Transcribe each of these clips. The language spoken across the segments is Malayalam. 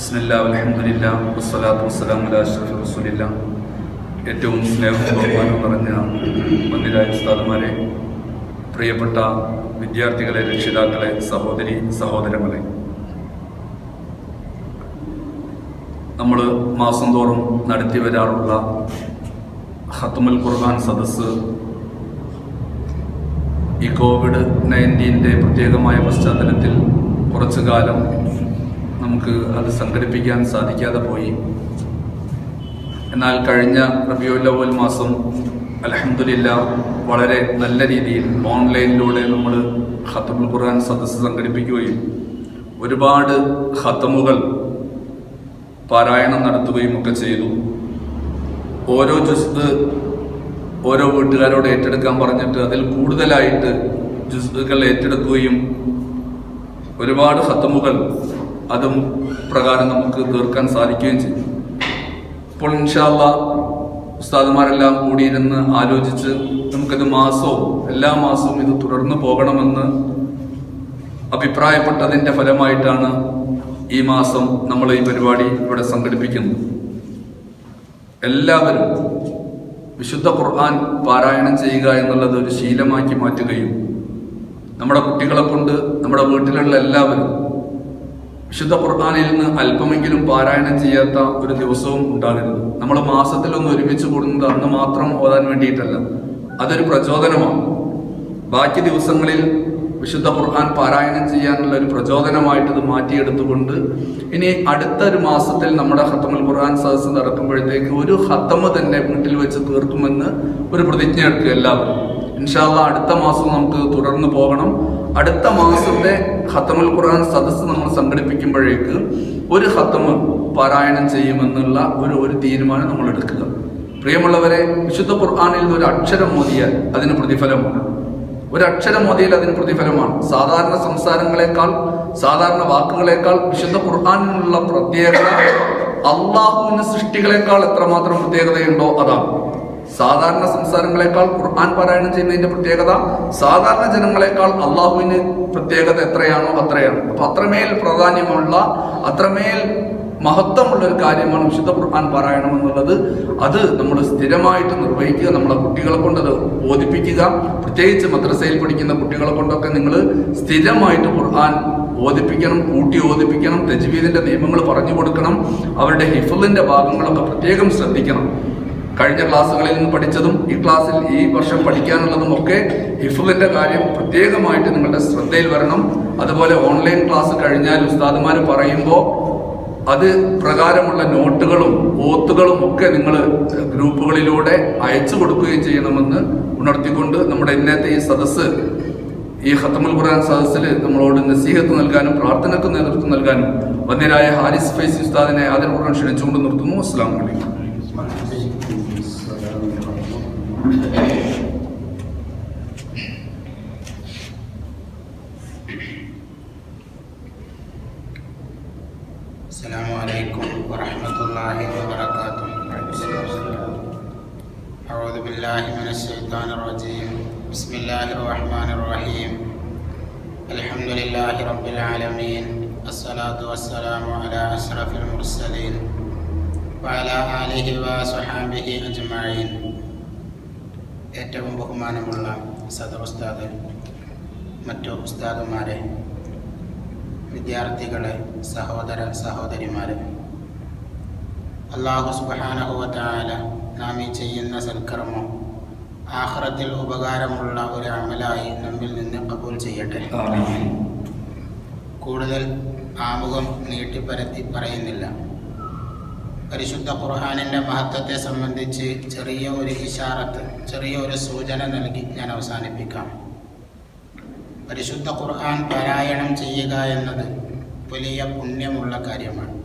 ബിസ്മില്ലാ അൽഹംദുലില്ലാ വസ്സലാത്തു വസ്സലാമു അലാ അഷ്റഫി റസൂലില്ലാ. ഏറ്റവും സ്നേഹവും ബഹുമാനവും നിറഞ്ഞ വന്യരായ ഉസ്താദുമാരെ, പ്രിയപ്പെട്ട വിദ്യാർത്ഥികളെ, രക്ഷിതാക്കളെ, സഹോദരി സഹോദരങ്ങളെ, നമ്മൾ മാസം തോറും നടത്തി വരാറുള്ള ഖത്മുൽ ഖുർആൻ സദസ്സ് ഈ കോവിഡ്-19 പ്രത്യേകമായ പശ്ചാത്തലത്തിൽ കുറച്ചു കാലം നമുക്ക് അത് സംഘടിപ്പിക്കാൻ സാധിക്കാതെ പോയി. എന്നാൽ കഴിഞ്ഞ റബീഉൽ അവ്വൽ മാസം അൽഹംദുലില്ലാ വളരെ നല്ല രീതിയിൽ ഓൺലൈനിലൂടെ നമ്മൾ ഖത്മുൽ ഖുർആൻ സദസ്സ് സംഘടിപ്പിക്കുകയും ഒരുപാട് ഖത്മുകൾ പാരായണം നടത്തുകയും ഒക്കെ ചെയ്തു. ഓരോ ജുസ്ദ് ഓരോ വീട്ടുകാരോട് ഏറ്റെടുക്കാൻ പറഞ്ഞിട്ട് അതിൽ കൂടുതലായിട്ട് ജുസ്ദുകൾ ഏറ്റെടുക്കുകയും ഒരുപാട് ഖത്മുകൾ അതും പ്രകാരം നമുക്ക് തീർക്കാൻ സാധിക്കുകയും ചെയ്യും. ഇപ്പോൾ ഇൻഷാ അല്ലാഹ് ഉസ്താദുമാരെല്ലാം കൂടിയിരുന്ന് ആലോചിച്ച് നമുക്കിത് എല്ലാ മാസവും ഇത് തുടർന്നു പോകണമെന്ന് അഭിപ്രായപ്പെട്ടതിൻ്റെ ഫലമായിട്ടാണ് ഈ മാസം നമ്മൾ ഈ പരിപാടി ഇവിടെ സംഘടിപ്പിക്കുന്നത്. എല്ലാവരും വിശുദ്ധ ഖുർആൻ പാരായണം ചെയ്യുക എന്നുള്ളത് ഒരു ശീലമാക്കി മാറ്റുകയും നമ്മുടെ കുട്ടികളെ കൊണ്ട് നമ്മുടെ വീട്ടിലുള്ള എല്ലാവരും വിശുദ്ധ ഖുർആനിൽ നിന്ന് അല്പമെങ്കിലും പാരായണം ചെയ്യാത്ത ഒരു ദിവസവും ഉണ്ടാകരുത്. നമ്മൾ മാസത്തിലൊന്ന് ഒരുമിച്ച് കൂടുന്നത് അന്ന് മാത്രം ഓതാൻ വേണ്ടിയിട്ടല്ല, അതൊരു പ്രചോദനമാണ്. ബാക്കി ദിവസങ്ങളിൽ വിശുദ്ധ ഖുർആൻ പാരായണം ചെയ്യാനുള്ള ഒരു പ്രചോദനമായിട്ട് ഇത് മാറ്റിയെടുത്തുകൊണ്ട് ഇനി അടുത്ത ഒരു മാസത്തിൽ നമ്മുടെ ഖത്മുൽ ഖുർആൻ സദസ്സ് നടക്കുമ്പോഴത്തേക്ക് ഒരു ഖത്മ് തന്നെ വീട്ടിൽ വെച്ച് തീർക്കുമെന്ന് ഒരു പ്രതിജ്ഞ എടുക്കുക എല്ലാവരും. ഇൻഷാ അല്ലാഹ് അടുത്ത മാസം നമുക്ക് തുടർന്ന് പോകണം. അടുത്ത മാസത്തെ ഖത്മുൽ ഖുർആൻ സദസ്സ് നമ്മൾ സംഘടിപ്പിക്കുമ്പോഴേക്ക് ഒരു ഖത്മ് പാരായണം ചെയ്യുമെന്നുള്ള ഒരു തീരുമാനം നമ്മൾ എടുക്കുക. പ്രിയമുള്ളവരെ, വിശുദ്ധ ഖുർആനിൽ നിന്ന് ഒരു അക്ഷരം ഓതിയാൽ അതിന് പ്രതിഫലമാണ്. ഒരു അക്ഷരം ഓതിയാൽ അതിന് പ്രതിഫലമാണ്. സാധാരണ സംസാരങ്ങളെക്കാൾ, സാധാരണ വാക്കുകളെക്കാൾ വിശുദ്ധ ഖുർആനിനുള്ള പ്രത്യേകത അള്ളാഹുവിന് സൃഷ്ടികളെക്കാൾ എത്രമാത്രം പ്രത്യേകതയുണ്ടോ അതാണ്. സാധാരണ സംസാരങ്ങളെക്കാൾ ഖുർആൻ പാരായണം ചെയ്യുന്നതിന്റെ പ്രത്യേകത സാധാരണ ജനങ്ങളെക്കാൾ അള്ളാഹുവിന് പ്രത്യേകത എത്രയാണോ അത്രയാണ്. അപ്പൊ അത്രമേൽ പ്രാധാന്യമുള്ള, അത്രമേൽ മഹത്വമുള്ള ഒരു കാര്യമാണ് വിശുദ്ധ ഖുർആൻ പാരായണം എന്നുള്ളത്. അത് നമ്മൾ സ്ഥിരമായിട്ട് നിർവഹിക്കുക, നമ്മളെ കുട്ടികളെ കൊണ്ട് അത് ഓതിപ്പിക്കുക. പ്രത്യേകിച്ച് മദ്രസയിൽ പഠിക്കുന്ന കുട്ടികളെ കൊണ്ടൊക്കെ നിങ്ങൾ സ്ഥിരമായിട്ട് ഖുർആൻ ഓതിപ്പിക്കണം, കൂട്ടി ഓതിപ്പിക്കണം. തജ്വീദിന്റെ നിയമങ്ങൾ പറഞ്ഞു കൊടുക്കണം. അവരുടെ ഹിഫ്ളിന്റെ ഭാഗങ്ങളൊക്കെ പ്രത്യേകം ശ്രദ്ധിക്കണം. കഴിഞ്ഞ ക്ലാസ്സുകളിൽ നിന്ന് പഠിച്ചതും ഈ ക്ലാസ്സിൽ ഈ വർഷം പഠിക്കാനുള്ളതും ഒക്കെ ഹിഫ്ളിന്റെ കാര്യം പ്രത്യേകമായിട്ട് നിങ്ങളുടെ ശ്രദ്ധയിൽ വരണം. അതുപോലെ ഓൺലൈൻ ക്ലാസ് കഴിഞ്ഞാൽ ഉസ്താദുമാർ പറയുമ്പോൾ അത് പ്രകാരമുള്ള നോട്ടുകളും ഓത്തുകളും ഒക്കെ നിങ്ങൾ ഗ്രൂപ്പുകളിലൂടെ അയച്ചു കൊടുക്കുകയും ചെയ്യണമെന്ന് ഉണർത്തിക്കൊണ്ട് നമ്മുടെ ഇന്നത്തെ ഈ സദസ്സ്, ഈ ഖത്മുൽ ഖുർആൻ സദസ്സിൽ നമ്മളോട് നസീഹത്ത് നൽകാനും പ്രാർത്ഥനയ്ക്ക് നേതൃത്വം നൽകാനും വന്യരായ ഹാരിസ് ഫൈസി ഉസ്താദിനെ ആദരപൂർവ്വം ക്ഷണിച്ചുകൊണ്ട് നിർത്തുന്നു. അസ്സലാമു അലൈക്കും. അസ്സലാമു അലൈക്കും വറഹ്മത്തുള്ളാഹി വബറകാതുഹു. അഊദു ബില്ലാഹി മിനശ് ശൈത്വാനിർ റജീം. ബിസ്മില്ലാഹിർ റഹ്മാനിർ റഹീം. അൽഹംദുലില്ലാഹി റബ്ബിൽ ആലമീൻ. അസ്സലാത്തു വസ്സലാമു അലാ അഷ്റഫിൽ മുർസലീൻ വഅലാ ആലിഹി വസ്വഹാബിഹി അജ്മഈൻ. ഏറ്റവും ബഹുമാനമുള്ള സദർ ഉസ്താദ്, മറ്റു ഉസ്താദുമാരെ, വിദ്യാർത്ഥികളെ, സഹോദര സഹോദരിമാരെ, അല്ലാഹു സുബ്ഹാനഹു വ തആല നാം ഈ ചെയ്യുന്ന സൽക്കർമ്മം ആഖിറത്തിൽ ഉപകാരമുള്ള ഒരു അമലായി നമ്മിൽ നിന്ന് ഖബൂൽ ചെയ്യട്ടെ. കൂടുതൽ ആമുഖം നീട്ടിപ്പരത്തി പറയുന്നില്ല. പരിശുദ്ധ ഖുർആനിൻ്റെ മഹത്വത്തെ സംബന്ധിച്ച് ചെറിയ ഒരു ഇശാറത്ത്, ചെറിയ ഒരു സൂചന നൽകി ഞാൻ അവസാനിപ്പിക്കാം. പരിശുദ്ധ ഖുർആൻ പാരായണം ചെയ്യുക എന്നത് വലിയ പുണ്യമുള്ള കാര്യമാണ്.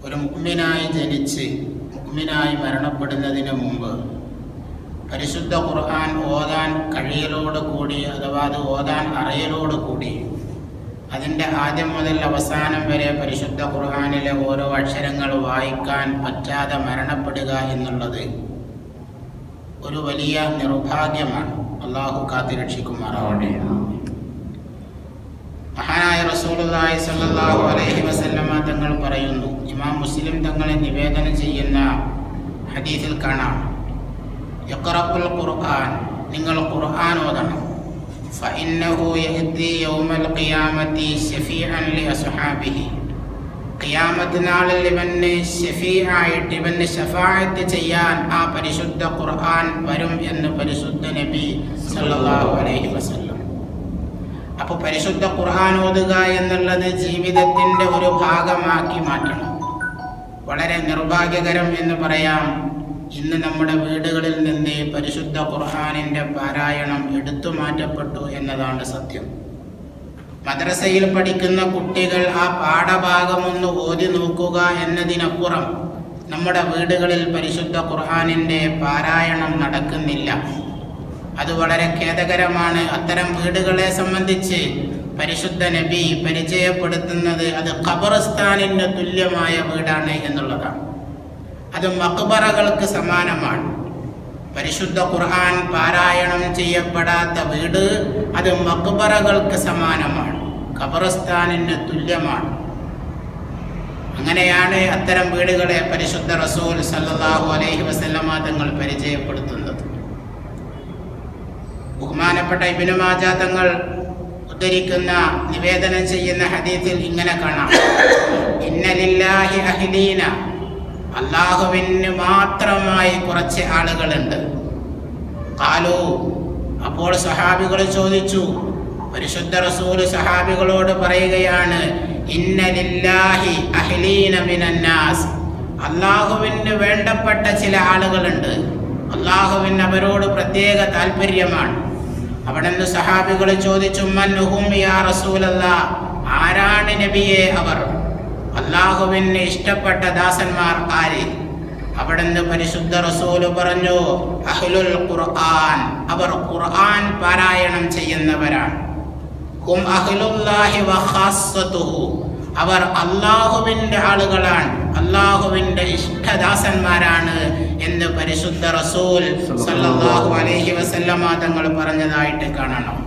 ഒരു മുഅ്മിനായി ജനിച്ച് മുഅ്മിനായി മരണപ്പെടുന്നതിന് മുമ്പ് പരിശുദ്ധ ഖുർആൻ ഓതാൻ കഴിയലോടുകൂടി, അഥവാ അത് ഓതാൻ അറിയലോടുകൂടി, അതിൻ്റെ ആദ്യം മുതൽ അവസാനം വരെ പരിശുദ്ധ ഖുർആനിലെ ഓരോ അക്ഷരങ്ങൾ വായിക്കാൻ പറ്റാതെ മരണപ്പെടുക എന്നുള്ളത് ഒരു വലിയ നിർഭാഗ്യമാണ്. അള്ളാഹു കാത്തിരക്ഷിക്കുമാറാവട്ടെ. മഹാനായ റസൂലുള്ളാഹി സ്വല്ലല്ലാഹു അലൈഹി വസല്ലമ തങ്ങൾ പറയുന്നു, ഇമാം മുസ്ലിം തങ്ങളെ നിവേദനം ചെയ്യുന്ന ഹദീസിൽ കാണാം, ഇഖ്റഉൽ ഖുർആൻ, നിങ്ങൾ ഖുർആൻ ഓതണം, ഫഇന്നഹു യഅതി യൗമൽ ഖിയാമത്തി ശഫീഅൻ ലി അസ്ഹാബിഹി, ഖിയാമത്ത് നാളിൽ ഇവന് ശഫീആയിട്ട് ഇവന് ശഫാഅത്ത് ചെയ്യാൻ ആ പരിശുദ്ധ ഖുർആൻ വരും എന്ന് പരിശുദ്ധ നബി സല്ലല്ലാഹു അലൈഹി വസല്ലം. അപ്പോൾ പരിശുദ്ധ ഖുർആൻ ഓതുക എന്നുള്ളത് ജീവിതത്തിൻ്റെ ഒരു ഭാഗമാക്കി മാറ്റണം. വളരെ നിർഭാഗ്യകരം എന്ന് പറയാം, ഇന്ന് നമ്മുടെ വീടുകളിൽ നിന്ന് പരിശുദ്ധ ഖുർആനിൻ്റെ പാരായണം എടുത്തു മാറ്റപ്പെട്ടു എന്നതാണ് സത്യം. മദ്രസയിൽ പഠിക്കുന്ന കുട്ടികൾ ആ പാഠഭാഗമൊന്ന് ഓതി നോക്കുക എന്നതിനപ്പുറം നമ്മുടെ വീടുകളിൽ പരിശുദ്ധ ഖുർആനിൻ്റെ പാരായണം നടക്കുന്നില്ല. അത് വളരെ ഖേദകരമാണ്. അത്തരം വീടുകളെ സംബന്ധിച്ച് പരിശുദ്ധ നബി പരിചയപ്പെടുത്തുന്നത് അത് ഖബർസ്ഥാനിന് തുല്യമായ വീടാണ് എന്നുള്ളതാണ്. അത് മഖ്ബറകൾക്ക് സമാനമാണ്. പരിശുദ്ധ ഖുർആൻ പാരായണം ചെയ്യപ്പെടാത്ത വീട് അത് മഖ്ബറകൾക്ക് സമാനമാണ്, ഖബർസ്ഥാനിന് തുല്യമാണ്. അങ്ങനെയാണ് അത്തരം വീടുകളെ പരിശുദ്ധ റസൂൽ സല്ലല്ലാഹു അലൈഹി വസല്ലമ തങ്ങൾ പരിചയപ്പെടുത്തുന്നത്. ബഹുമാനപ്പെട്ട ഇബ്നു മാജാ തങ്ങൾ ഉദ്ധരിക്കുന്ന നിവേദനം ചെയ്യുന്ന ഹദീസിൽ ഇങ്ങനെ കാണാം, ഇന്ന ലില്ലാഹി അഹ്ലീന, അല്ലാഹുവിന് മാത്രമായി കുറച്ച് ആളുകളുണ്ട്. ഖാലൂ, അപ്പോൾ സഹാബികൾ ചോദിച്ചു, പരിശുദ്ധ റസൂൽ സഹാബികളോട് പറയുകയാണ്, ഇന്ന ലില്ലാഹി അഹ്ലീന മിനന്നാസ്, അല്ലാഹുവിന് വേണ്ടപ്പെട്ട ചില ആളുകളുണ്ട്, അല്ലാഹുവിന് അവരോട് പ്രത്യേക താല്പര്യമാണ്. അവിടെ നിന്ന് സഹാബികൾ ചോദിച്ചു, മൻ ഹും യാ റസൂലല്ലാഹ്, ആരാണ് നബിയെ അവർ? അല്ലാഹുവിന് ഇഷ്ടപ്പെട്ട ദാസന്മാർ ആര്? അവിടെ നിന്ന് പരിശുദ്ധ റസൂല് പറഞ്ഞു, അഹ്ലുൽ ഖുർആൻ, അവർ ഖുർആൻ പാരായണം ചെയ്യുന്നവരാണ്. ഹും അഹ്ലുല്ലാഹി വ ഖാസ്സതുഹു, അവർ അല്ലാഹുവിൻ്റെ ആളുകളാണ്, അല്ലാഹുവിൻ്റെ ഇഷ്ടദാസന്മാരാണ് എന്ന് പരിശുദ്ധ റസൂൽ സല്ലല്ലാഹു അലൈഹി വസല്ലമ തങ്ങൾ പറഞ്ഞതായിട്ട് കാണണം.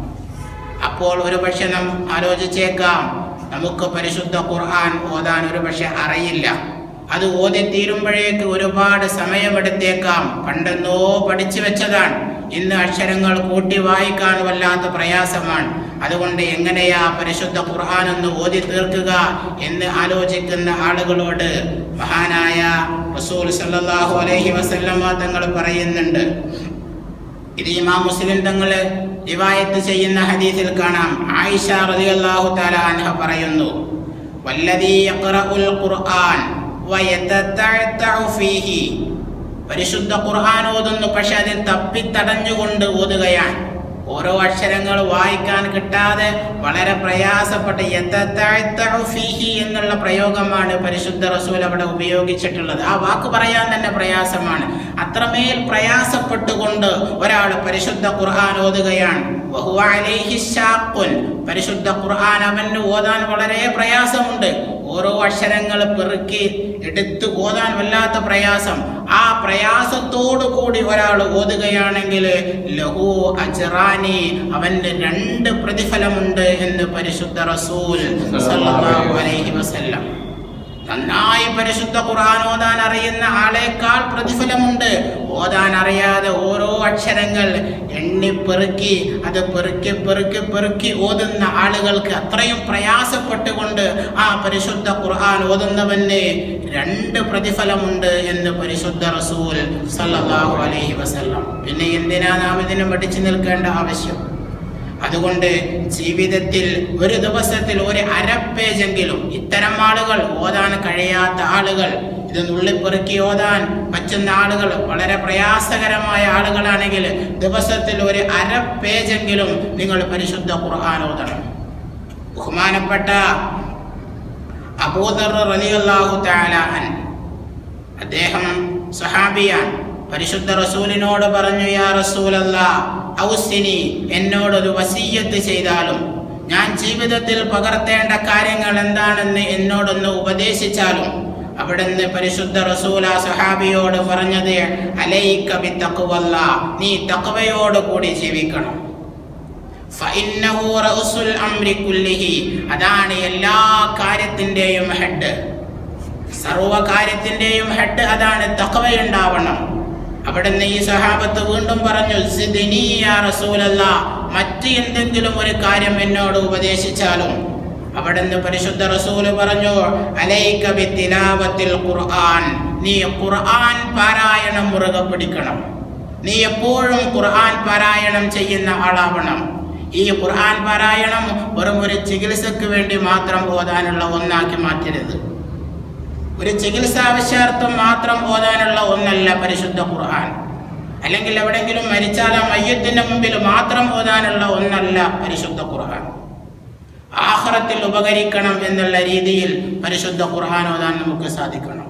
അപ്പോൾ ഒരു പക്ഷെ നാം ആലോചിച്ചേക്കാം, നമുക്ക് പരിശുദ്ധ ഖുർആൻ ഓതാൻ ഒരു പക്ഷെ അറിയില്ല, അത് ഓതി തീരുമ്പോഴേക്ക് ഒരുപാട് സമയമെടുത്തേക്കാം, പണ്ടെന്നോ പഠിച്ചു വെച്ചതാണ്, ഇന്ന് അക്ഷരങ്ങൾ കൂട്ടി വായിക്കാൻ വല്ലാത്ത പ്രയാസമാണ്, അതുകൊണ്ട് എങ്ങനെയാ പരിശുദ്ധ ഖുർആൻ ഒന്ന് ഓതി തീർക്കുക എന്ന് ആലോചിക്കുന്ന ആളുകളോട് മഹാനായ റസൂൽ സല്ലല്ലാഹു അലൈഹി വസല്ലമ തങ്ങൾ പറയുന്നുണ്ട്. ഇത് ഇമാം മുസ്ലിം തങ്ങൾ റിവായത്ത് ചെയ്യുന്ന ഹദീസിൽ കാണാം. ആയിഷ റളിയല്ലാഹു തആല അൻഹ പറയുന്നു, വല്ലദീ യഖറഉൽ ഖുർആൻ വയതതഅതഉ ഫീഹി, പരിശുദ്ധ ഖുർആൻ ഓതുന്നു, പക്ഷെ അത് തപ്പിത്തടഞ്ഞുകൊണ്ട് ഓതുകയാണ്. ഓരോ അക്ഷരങ്ങൾ വായിക്കാൻ കിട്ടാതെ വളരെ പ്രയാസപ്പെട്ട് യതതഅതഉ ഫീഹി എന്നുള്ള പ്രയോഗമാണ് പരിശുദ്ധ റസൂൽ അവിടെ ഉപയോഗിച്ചിട്ടുള്ളത്. ആ വാക്ക് പറയാൻ തന്നെ പ്രയാസമാണ്. അത്രമേൽ പ്രയാസപ്പെട്ടുകൊണ്ട് ഒരാൾ പരിശുദ്ധ ഖുർആൻ ഓതുകയാണ്. വഹുവ അലൈഹി ശാഖുൻ, പരിശുദ്ധ ഖുർആൻ അവന് ഓതാൻ വളരെ പ്രയാസമുണ്ട്. ഓരോ അക്ഷരങ്ങൾ പെറുക്കി എടുത്ത് ഓതാൻ വല്ലാത്ത പ്രയാസം. ആ പ്രയാസത്തോടു കൂടി ഒരാൾ ഓതുകയാണെങ്കിൽ ലഹു അജ്റാനി, അവന് 2 പ്രതിഫലമുണ്ട് എന്ന് പരിശുദ്ധ റസൂൽ സല്ലല്ലാഹു അലൈഹി വസല്ലം. നന്നായി പരിശുദ്ധ ഖുർആൻ ഓതാൻ അറിയുന്ന ആളേക്കാൾ പ്രതിഫലമുണ്ട്. ഓതാൻ അറിയാതെ ഓരോ അക്ഷരങ്ങൾ എണ്ണി പെറുക്കി അത് പെറുക്കി പെറുക്കി പെറുക്കി ഓതുന്ന ആളുകൾക്ക് അത്രയും പ്രയാസപ്പെട്ടുകൊണ്ട് ആ പരിശുദ്ധ ഖുർആൻ ഓതുന്നവന് 2 പ്രതിഫലമുണ്ട് എന്ന് പരിശുദ്ധ റസൂൽ സല്ലല്ലാഹു അലൈഹി വസല്ലം. പിന്നെ എന്തിനാ നാം ഇതിനെ പഠിച്ചു നിൽക്കേണ്ട ആവശ്യം? അതുകൊണ്ട് ജീവിതത്തിൽ ഒരു ദിവസത്തിൽ ഒരു അരപ്പേജെങ്കിലും ഇത്തരം ആളുകൾ, ഓതാൻ കഴിയാത്ത ആളുകൾ, ഇത് നുള്ളിപ്പെറുക്കി ഓതാൻ പറ്റുന്ന ആളുകൾ, വളരെ പ്രയാസകരമായ ആളുകളാണെങ്കിൽ ദിവസത്തിൽ ഒരു അരപ്പേജെങ്കിലും നിങ്ങൾ പരിശുദ്ധ ഖുർആൻ ഓതണം. ബഹുമാനപ്പെട്ട അബൂദർ റളിയല്ലാഹു തആല അൻഹു, അദ്ദേഹം സഹാബിയാണ്, പരിശുദ്ധ റസൂലിനോട് പറഞ്ഞു, യാ റസൂലല്ലാഹ് ഔസിനി, എന്നോടൊരു വസിയ്യത്ത് ചെയ്താലും, ഞാൻ ജീവിതത്തിൽ പകർത്തേണ്ട കാര്യങ്ങൾ എന്താണെന്ന് എന്നോടൊന്ന് ഉപദേശിച്ചാലും. അവിടുന്ന് പരിശുദ്ധ റസൂൽ ആ സഹാബിയോട് പറഞ്ഞത്, അലൈക ബിത്തഖ്വല്ലാഹ്, നീ തഖ്വയോട് കൂടി ജീവിക്കണം. ഫഇന്നഹു റഅസുൽ അംരി കുല്ലിഹി, അതാണ് എല്ലാ കാര്യത്തിന്റെയും ഹെഡ്, സർവ കാര്യത്തിന്റെയും ഹെഡ് അതാണ്. തഖ്വയുണ്ടാവണം. അവിടുന്ന് ഈ സഹാബത്ത് വീണ്ടും പറഞ്ഞു, സിദ്നി യാ റസൂലല്ലാഹ്, മറ്റ് എന്തെങ്കിലും ഒരു കാര്യം എന്നോട് ഉപദേശിച്ചാലും. അവിടുന്ന് പരിശുദ്ധ റസൂല് പറഞ്ഞു, അലൈക ബിത്തിലാവത്തിൽ ഖുർആൻ, നീ ഖുർആൻ പാരായണം മുറുകെ പിടിക്കണം. നീ എപ്പോഴും ഖുർആൻ പാരായണം ചെയ്യുന്ന ആളാവണം. ഈ ഖുർആൻ പാരായണം വെറും ഒരു ചികിത്സക്ക് വേണ്ടി മാത്രം ഓതാനുള്ള ഒന്നാക്കി മാറ്റരുത്. ഒരു ചികിത്സാ ആവശ്യാർത്ഥം മാത്രം ഓതാനുള്ള ഒന്നല്ല പരിശുദ്ധ ഖുർആൻ. അല്ലെങ്കിൽ എവിടെയെങ്കിലും മരിച്ചാൽ ആ മയ്യത്തിന്റെ മുമ്പിൽ മാത്രം ഓതാനുള്ള ഒന്നല്ല പരിശുദ്ധ ഖുർആൻ. ആഖിറത്തിൽ ഉപകരിക്കണം എന്നുള്ള രീതിയിൽ പരിശുദ്ധ ഖുർആൻ ഓതാൻ നമുക്ക് സാധിക്കണം.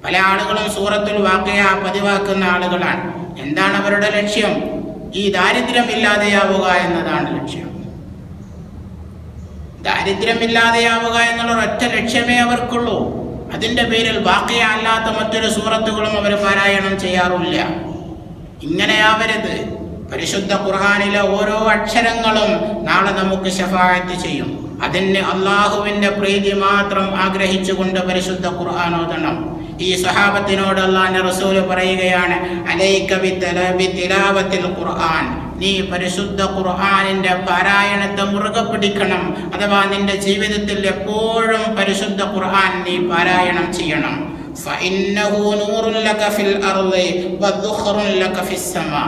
പല ആളുകളും സൂറത്തുൽ വാഖിയ പതിവാക്കുന്ന ആളുകളാണ്. എന്താണ് അവരുടെ ലക്ഷ്യം? ഈ ദാരിദ്ര്യം ഇല്ലാതെയാവുക എന്നതാണ് ലക്ഷ്യം. ദാരിദ്ര്യം ഇല്ലാതെയാവുക എന്നുള്ള ഒരൊറ്റ ലക്ഷ്യമേ അവർക്കുള്ളൂ. അതിൻ്റെ പേരിൽ വാഖിയ അല്ലാത്ത മറ്റൊരു സൂറത്തുകളും അവർ പാരായണം ചെയ്യാറില്ല. ഇങ്ങനെയാവരുത്. പരിശുദ്ധ ഖുർആനിലെ ഓരോ അക്ഷരങ്ങളും നാളെ നമുക്ക് ശഫാഅത്ത് ചെയ്യും. അതിന് അള്ളാഹുവിൻ്റെ പ്രീതി മാത്രം ആഗ്രഹിച്ചുകൊണ്ട് പരിശുദ്ധ ഖുർആൻ ഓതണം. ഈ സഹാബത്തിനോട് അല്ലാഹുവിൻ്റെ റസൂൽ പറയുകയാണ്, അലൈക ബിത്തിലാവത്തിൽ ഖുർആൻ, നീ പരിശുദ്ധ ഖുർആനിന്റെ പാരായണത്തെ മുറുകെ പിടിക്കണം. അഥവാ നിന്റെ ജീവിതത്തിൽ എപ്പോഴും പരിശുദ്ധ ഖുർആൻ നീ പാരായണം ചെയ്യണം. ഫഇന്നഹു നൂറുൻ ലക ഫിൽ അർളി വദുഖറുൻ ലക ഫിസ് സമാ,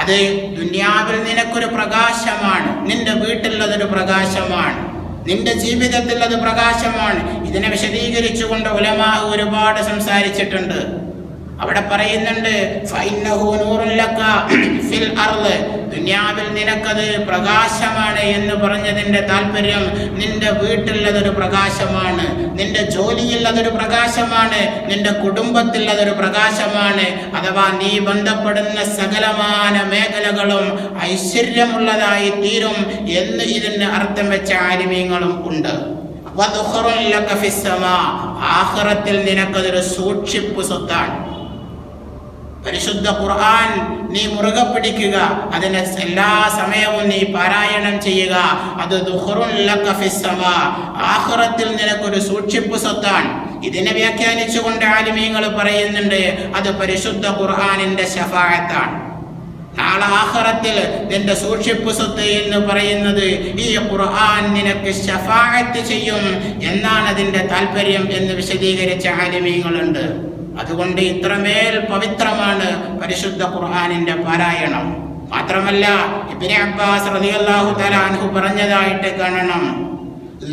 അത് ദുനിയാവിൽ നിനക്കൊരു പ്രകാശമാണ്, നിന്റെ വീട്ടിൽ അതൊരു പ്രകാശമാണ്, നിന്റെ ജീവിതത്തിൽ അത് പ്രകാശമാണ്. ഇതിനെ വിശദീകരിച്ചുകൊണ്ട് ഉലമാ ഒരുപാട് സംസാരിച്ചിട്ടുണ്ട്. അവിടെ പറയുന്നുണ്ട്, ഫഇന്നഹു നൂറുൻ ലക ഫിൽ അർള്, ദുനിയാവിൽ നിനക്കത് പ്രകാശമാണ് എന്ന് പറഞ്ഞതിൻ്റെ താല്പര്യം നിന്റെ വീട്ടിൽ അതൊരു പ്രകാശമാണ്, നിന്റെ ജോലിയിൽ അതൊരു പ്രകാശമാണ്, നിന്റെ കുടുംബത്തിൽ അതൊരു പ്രകാശമാണ്. അഥവാ നീ ബന്ധപ്പെടുന്ന സകലമാന മേഖലകളും ഐശ്വര്യമുള്ളതായി തീരും എന്ന് ഇതിന് അർത്ഥം വെച്ച ആലിമീങ്ങളും ഉണ്ട്. വദുഖറുൻ ലക ഫിസ് സമാ, ആഖിറത്തിൽ നിനക്കതൊരു സൂക്ഷിപ്പ് സ്വത്താണ്. പരിശുദ്ധ ഖുർആൻ നീ മുറുകെ പിടിക്കുക, അതിനെ എല്ലാ സമയവും നീ പാരായണം ചെയ്യുക. അത് ദുഖറുൻ ലക ഫിസ് സമാ, ആഖിറത്തിൽ നിനക്കൊരു സൂക്ഷിപ്പ് സ്വത്താണ്. ഇതിനെ വ്യാഖ്യാനിച്ചുകൊണ്ട് ആലിമീങ്ങൾ പറയുന്നുണ്ട്, അത് പരിശുദ്ധ ഖുർആനിന്റെ ശഫാഅത്താണ്. നാളെ ആഖിറത്തിൽ നിന്റെ സൂക്ഷിപ്പ് സ്വത്ത് എന്ന് പറയുന്നത് ഈ ഖുർആൻ നിനക്ക് ശഫാഅത്ത് ചെയ്യും എന്നാണ് അതിന്റെ താല്പര്യം എന്ന് വിശദീകരിച്ച ആലിമീങ്ങളുണ്ട്. അതുകൊണ്ട് ഇത്രമേൽ പവിത്രമാണ് പരിശുദ്ധ ഖുർആനിന്റെ പാരായണം. മാത്രമല്ല ഇബ്നു അബ്ബാസ് റളിയല്ലാഹു തആല അൻഹു പറഞ്ഞതായിട്ട് കാണണം,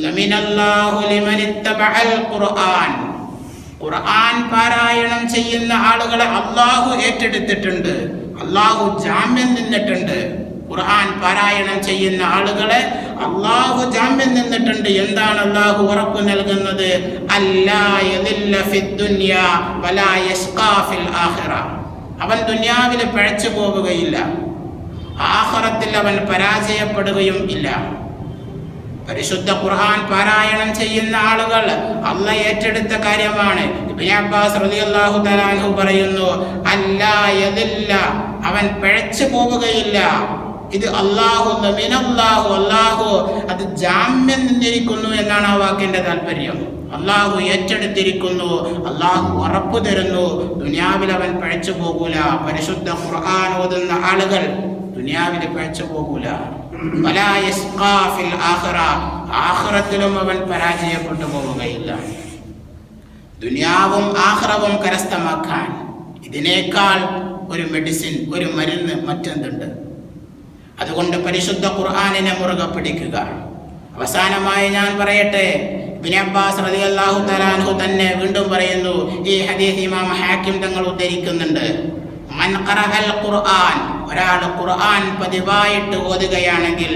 ലമിനല്ലാഹു ലിമനിത്തബഅൽ ഖുർആൻ, ഖുർആൻ പാരായണം ചെയ്യുന്ന ആളുകളെ അല്ലാഹു ഏറ്റെടുത്തിട്ടുണ്ട്, അല്ലാഹു ജാമ്യം നിന്നിട്ടുണ്ട്. ഖുർആൻ പാരായണം ചെയ്യുന്ന ആളുകളെ അല്ലാഹു ജാമ്യം നിന്നിട്ടുണ്ട്. എന്താണ് അല്ലാഹു ഉറപ്പ് നൽകുന്നത്? അല്ലാ യദില്ല ഫിദ്ദുനിയ വലാ യസ്ഖാ ഫിൽ ആഖിറ, അവൻ ദുനിയാവിൽ പിഴച്ചു പോവുകയില്ല, ആഖിറത്തിൽ അവൻ പരാജയപ്പെടുകയും ഇല്ല. പരിശുദ്ധ ഖുർആൻ പാരായണം ചെയ്യുന്ന ആളുകൾ അല്ലാഹ് ഏറ്റെടുത്ത കാര്യമാണ്. ഇബ്നു അബ്ബാസ് റളിയല്ലാഹു തആല അൻഹു പറയുന്നു, അല്ലാ യദില്ല, അവൻ പിഴച്ചു പോവുകയില്ല. ഇത് അല്ലാഹു മിനല്ലാഹു, അല്ലാഹു അത് ജാമ്യം നിന്നിരിക്കുന്നു എന്നാണ് ആ വാക്കിന്റെ താല്പര്യം. അല്ലാഹു ഏറ്റെടുത്തിരിക്കുന്നു, അല്ലാഹു ഉറപ്പു തരുന്നു, ദുനിയാവിൽ അവൻ പിഴച്ചു പോകൂല. പരിശുദ്ധ ഖുർആൻ ഓതുന്ന ആളുകൾ ദുനിയാവിൽ പിഴച്ചു പോകൂല. വലാ യസ്ഖാ ഫിൽ ആഖിറ, ആഖിറത്തിലും അവൻ പരാജയപ്പെട്ടു പോവുകയില്ല. ദുനിയാവും ആഖിറവും കരസ്ഥമാക്കാൻ ഇതിനേക്കാൾ ഒരു മെഡിസിൻ, ഒരു മരുന്ന് മറ്റെന്തുണ്ട്? അതുകൊണ്ട് പരിശുദ്ധ ഖുർആനിനെ മുറുകെ പിടിക്കുക. അവസാനമായി ഞാൻ പറയട്ടെ, ഇബ്നു അബ്ബാസ് റളിയല്ലാഹു തആല അൻഹു തന്നെ വീണ്ടും പറയുന്നു, ഈ ഹദീസ് ഇമാം ഹാക്കിം തങ്ങൾ ഉദ്ധരിക്കുന്നുണ്ട്, മൻ ഖറഅൽ ഖുർആൻ, ഒരാൾ ഖുർആൻ പതിവായിട്ട് ഓതുകയാണെങ്കിൽ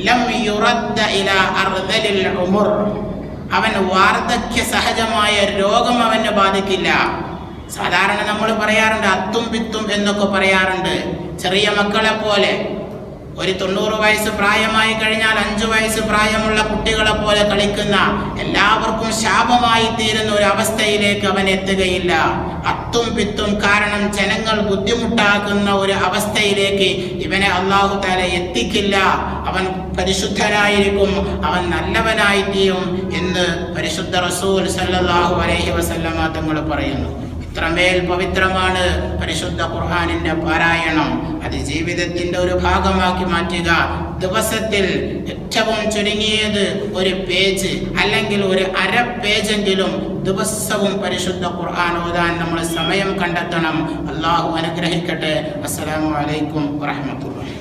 ലം യുറദ്ദ ഇലാ അർദലിൽ ഉമർ, അവൻ വാർദ്ധക്യ സഹജമായ രോഗം അവനെ ബാധിക്കില്ല. സാധാരണ നമ്മൾ പറയാറുണ്ട് അത്തും പിത്തും എന്നൊക്കെ പറയാറുണ്ട്. ചെറിയ മക്കളെ പോലെ ഒരു 90 വയസ്സ് പ്രായമായി കഴിഞ്ഞാൽ 5 വയസ്സ് പ്രായമുള്ള കുട്ടികളെ പോലെ കളിക്കുന്ന, എല്ലാവർക്കും ശാപമായി തീരുന്ന ഒരു അവസ്ഥയിലേക്ക് അവൻ എത്തുകയില്ല. അത്തും പിത്തും കാരണം ജനങ്ങൾ ബുദ്ധിമുട്ടാക്കുന്ന ഒരു അവസ്ഥയിലേക്ക് ഇവനെ അല്ലാഹു തആല എത്തിക്കില്ല. അവൻ പരിശുദ്ധനായിരിക്കും, അവൻ നല്ലവനായി തീരും എന്ന് പരിശുദ്ധ റസൂൽ സല്ലല്ലാഹു അലൈഹി വസല്ലമ തങ്ങൾ പറയുന്നു. ഇത്രമേൽ പവിത്രമാണ് പരിശുദ്ധ ഖുർആനിന്റെ പാരായണം. അത് ജീവിതത്തിന്റെ ഒരു ഭാഗമാക്കി മാറ്റുക. ദിവസത്തിൽ ഏറ്റവും ചുരുങ്ങിയത് ഒരു പേജ് അല്ലെങ്കിൽ ഒരു അര പേജെങ്കിലും ദിവസവും പരിശുദ്ധ ഖുർആൻ ഓതാൻ നമ്മൾ സമയം കണ്ടെത്തണം. അല്ലാഹു അനുഗ്രഹിക്കട്ടെ. അസ്സലാമു അലൈക്കും വറഹ്മത്തുള്ളാഹി.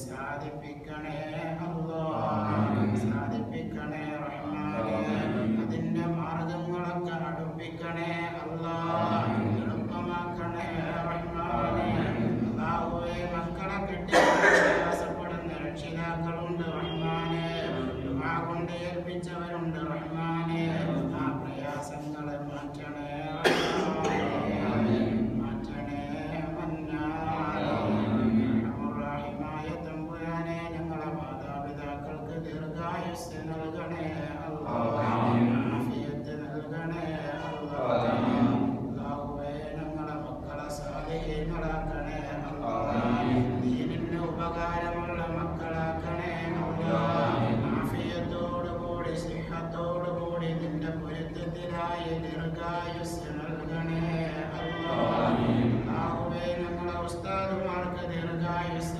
സാധിപ്പിക്കണേ അല്ലാഹ്. പ്രയാസിച്ചവരുണ്ട് റഹ്മാനെ, ആ പ്രയാസങ്ങളെ മാറ്റണേ മാറ്റണേ മന്നാനെ. റഹീമായ തമ്പുരാനെ, ഞങ്ങളെ മാതാപിതാക്കൾക്ക് ദീർഘായുസ് നൽകണേ ആഫിയത്ത് നൽകണേ അല്ലാഹുവേ. ഞങ്ങളെ മക്കളെ സാലിഹീങ്ങളാക്കണേ ദീനിന് ഉപകാരമുള്ള മക്കളാക്കണേ ആഫിയത്തോടുകൂടി സിഹത്തോടുകൂടി നിന്റെ പൊരുത്തത്തിനായി ദീർഘായുസ് നൽകണേ അല്ലാഹുവേ. ഞങ്ങളെ ഉസ്താദുമാർക്ക് ദീർഘായുസ്